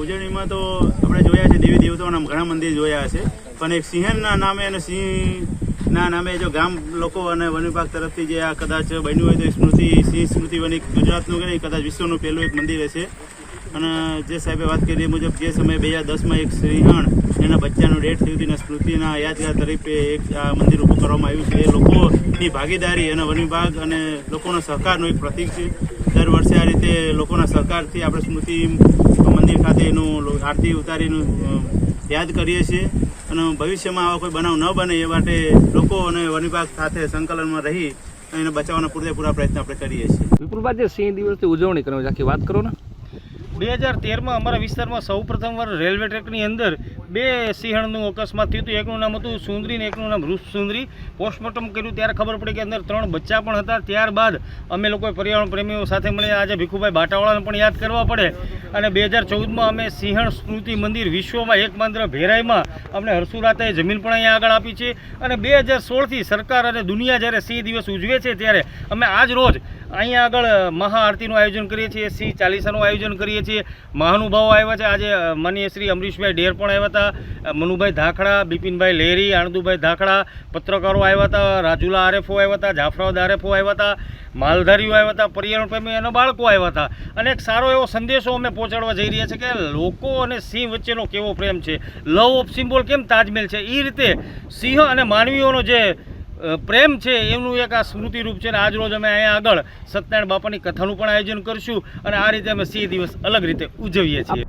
ઉજવણીમાં તો આપણે જોયા છે દેવી દેવતાઓના ઘણા મંદિર જોયા હશે, પણ એક સિંહણના નામે અને સિંહના નામે જો ગામ લોકો અને વન વિભાગ તરફથી જે આ કદાચ બન્યું હોય તો સિંહ સ્મૃતિ વન ગુજરાતનું કે નહીં કદાચ વિશ્વનું પહેલું એક મંદિર હશે. અને જે સાહેબે વાત કરી એ મુજબ જે સમયે 2010માં એક સિંહણ એના બચ્ચાનું ડેથ થયું હતું, સ્મૃતિના યાદગાર તરીકે એક આ મંદિર ઊભું કરવામાં આવ્યું છે. એ લોકોની ભાગીદારી અને વન વિભાગ અને લોકોનો સહકારનું એક પ્રતીક છે. દર વર્ષે આ રીતે લોકોના સહકારથી આપણે સ્મૃતિ મંદિર ખાતે એનું આરતી ઉતારીનું યાદ કરીએ છીએ. અને ભવિષ્યમાં આવા કોઈ બનાવ ન બને એ માટે લોકો અને વન વિભાગ સાથે સંકલનમાં રહી એને બચાવવાના પૂરેપૂરા પ્રયત્ન આપણે કરીએ છીએ. વિપુલભાઈ, જે સિંહ દિવસની ઉજવણી કરવાની આખી વાત કરો ને. 2013માં અમારા વિસ્તારમાં સૌ પ્રથમવાર રેલવે ટ્રેકની અંદર 2 સિંહણનું અકસ્માત થયું હતું. એકનું નામ હતું સુંદરી ને એકનું નામ રૂપસુંદરી. પોસ્ટમોર્ટમ કર્યું ત્યારે ખબર પડી કે અંદર 3 બચ્ચા પણ હતા. ત્યારબાદ અમે લોકોએ પર્યાવરણ પ્રેમીઓ સાથે મળી આજે ભીખુભાઈ ભાટાવાળાને પણ યાદ કરવા પડે અને 2014માં અમે સિંહણ સ્મૃતિ મંદિર વિશ્વમાં એકમાત્ર ભેરાઈમાં અમને હરસુરાતે જમીન પણ અહીંયા આગળ આપી છે. અને 2016થી સરકાર અને દુનિયા જ્યારે સિંહ દિવસ ઉજવે છે ત્યારે અમે આજ રોજ અહીંયા આગળ મહાઆરતીનું આયોજન કરીએ છીએ, સિંહ ચાલીસાનું આયોજન કરીએ છીએ. મહાનુભાવો આવ્યા છે. આજે માનનીય શ્રી અમરીશભાઈ ડેર પણ આવ્યા હતા, મનુભાઈ ધાખડા, બિપિનભાઈ લેરી, આણંદુભાઈ ધાખડા, પત્રકારો આવ્યા હતા, રાજુલા આરએફઓ આવ્યા હતા, જાફરાબાદ આરએફઓ આવ્યા હતા, માલધારીઓ આવ્યા હતા, પર્યાવરણ પ્રેમી અને બાળકો આવ્યા હતા. અને એક સારો એવો સંદેશો અમે પહોંચાડવા જઈ રહ્યા છીએ કે લોકો અને સિંહ વચ્ચેનો કેવો પ્રેમ છે. લવ ઓફ સિમ્બોલ કેમ તાજમહેલ છે એ રીતે સિંહ અને માનવીઓનો જે પ્રેમ છે એમનું એક આ સ્મૃતિરૂપ છે. અને આજ રોજ અમે અહીંયા આગળ સત્યનારાયણ બાપાની કથાનું પણ આયોજન કરીશું અને આ રીતે અમે સિંહ દિવસ અલગ રીતે ઉજવીએ છીએ.